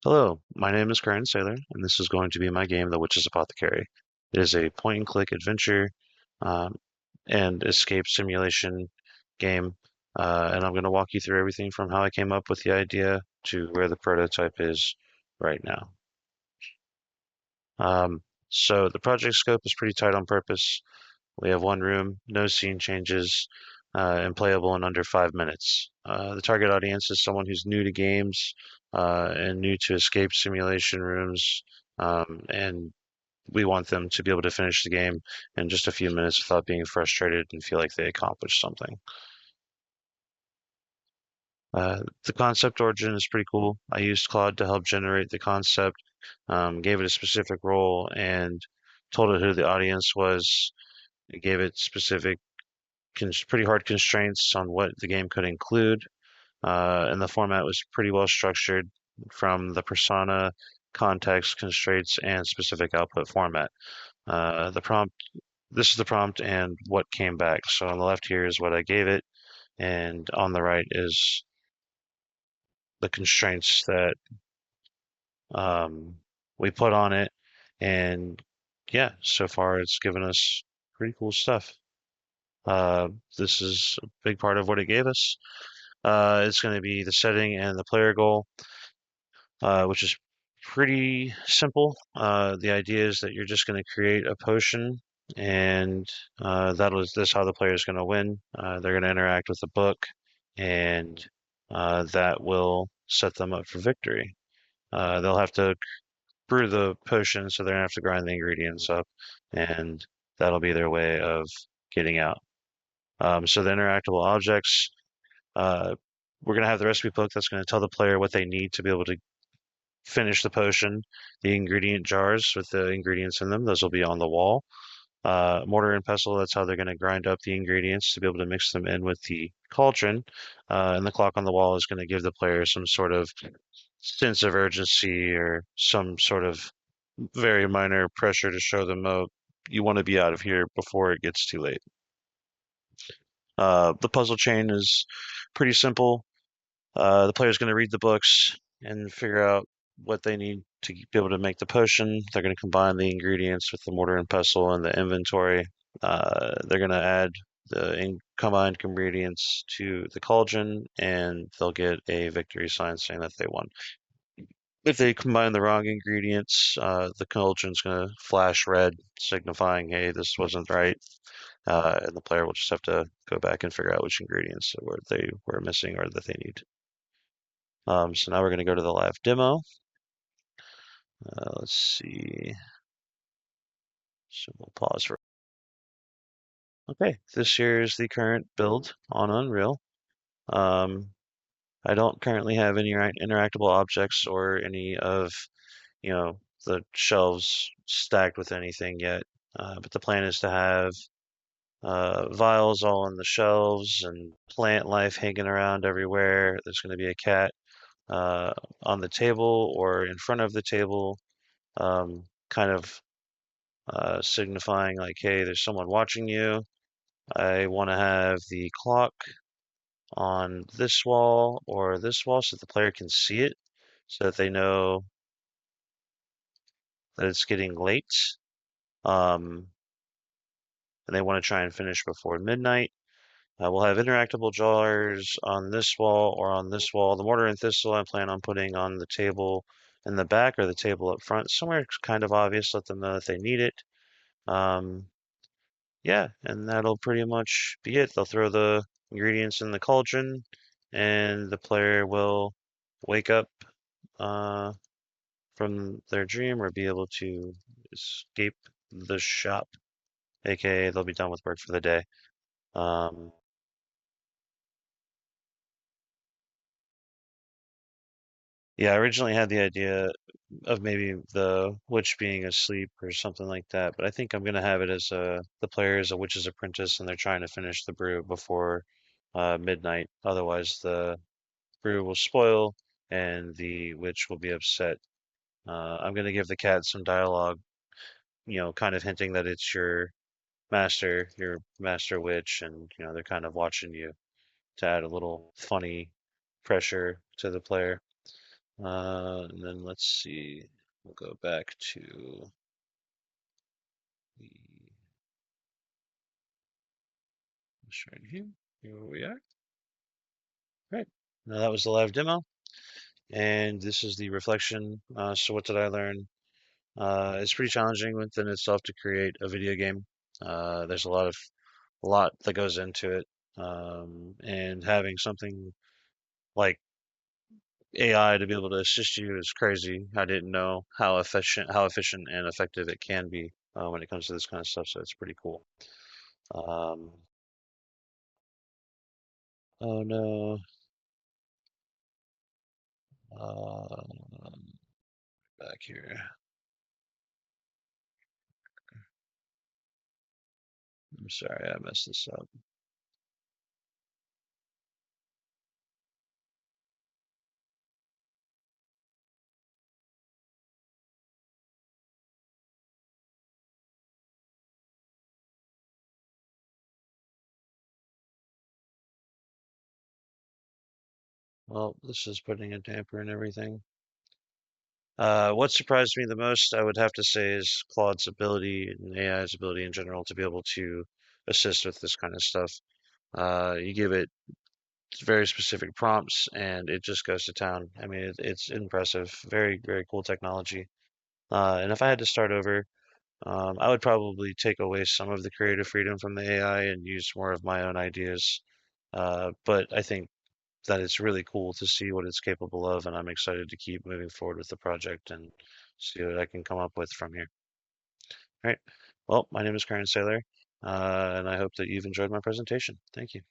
Hello, my name is Curran Sailor, and this is going to be my game, The Witch's Apothecary. It is a point-and-click adventure um, and escape simulation game, and I'm going to walk you through everything from how I came up with the idea to where the prototype is right now. So the project scope is pretty tight on purpose. We have one room, no scene changes, and playable in under 5 minutes. The target audience is someone who's new to games and new to escape simulation rooms, and we want them to be able to finish the game in just a few minutes without being frustrated and feel like they accomplished something. The concept origin is pretty cool. I used Claude to help generate the concept, gave it a specific role, and told it who the audience was. It gave it specific pretty hard constraints on what the game could include, and the format was pretty well structured from the persona, context, constraints, and specific output format. The prompt, this is the prompt and what came back. So on the left here is what I gave it, and on the right is the constraints that um, we put on it. And yeah, so far it's given us pretty cool stuff. Uh, this is a big part of what it gave us. It's going to be the setting and the player goal, which is pretty simple. The idea is that you're just going to create a potion, and that's how the player is going to win. They're going to interact with the book, and that will set them up for victory. They'll have to brew the potion, so they're going to have to grind the ingredients up, and that'll be their way of getting out. So the interactable objects. Uh, we're going to have the recipe book that's going to tell the player what they need to be able to finish the potion. The ingredient jars with the ingredients in them, those will be on the wall. Mortar and pestle, that's how they're going to grind up the ingredients to be able to mix them in with the cauldron. And the clock on the wall is going to give the player some sort of sense of urgency or some sort of very minor pressure to show them, oh, you want to be out of here before it gets too late. The puzzle chain is pretty simple. The player's going to read the books and figure out what they need to be able to make the potion. They're going to combine the ingredients with the mortar and pestle and the inventory. They're going to add the combined ingredients to the cauldron, and they'll get a victory sign saying that they won. If they combine the wrong ingredients, the cauldron's going to flash red, signifying, hey, this wasn't right. And the player will just have to go back and figure out which ingredients they were missing or that they need. So now we're going to go to the live demo. Let's see. So we'll pause for. Okay, this here is the current build on Unreal. Um, I don't currently have any interactable objects or any of, the shelves stacked with anything yet. But the plan is to have vials all on the shelves and plant life hanging around everywhere. There's going to be a cat uh, on the table or in front of the table, kind of signifying like, hey, there's someone watching you. I want to have the clock on this wall or this wall so the player can see it, so that they know that it's getting late. Um, and they want to try and finish before midnight. We'll have interactable jars on this wall or on this wall. The mortar and thistle I plan on putting on the table in the back or the table up front, somewhere kind of obvious, let them know that they need it. Um, Yeah, and that'll pretty much be it. They'll throw the ingredients in the cauldron, and the player will wake up uh, from their dream or be able to escape the shop, aka they'll be done with work for the day. Um, yeah, I originally had the idea of maybe the witch being asleep or something like that, but I think I'm gonna have it as the player is a witch's apprentice and they're trying to finish the brew before midnight. Otherwise, the brew will spoil and the witch will be upset. I'm going to give the cat some dialogue, kind of hinting that it's your master witch, and they're kind of watching you to add a little funny pressure to the player. And then let's see, we'll go back to the right here. Here we are. Right. Now that was the live demo, and this is the reflection. So what did I learn? It's pretty challenging within itself to create a video game. There's a lot that goes into it, and having something like AI to be able to assist you is crazy. I didn't know how efficient and effective it can be when it comes to this kind of stuff. So it's pretty cool. Um, oh no, um, back here. I'm sorry, I messed this up. Well, this is putting a damper in everything. What surprised me the most, I would have to say, is Claude's ability and AI's ability in general to be able to assist with this kind of stuff. You give it very specific prompts and it just goes to town. I mean, it's impressive. Very, very cool technology. And if I had to start over, I would probably take away some of the creative freedom from the AI and use more of my own ideas. But I think that it's really cool to see what it's capable of, and I'm excited to keep moving forward with the project and see what I can come up with from here. All right. Well, my name is Curran Sailor, and I hope that you've enjoyed my presentation. Thank you.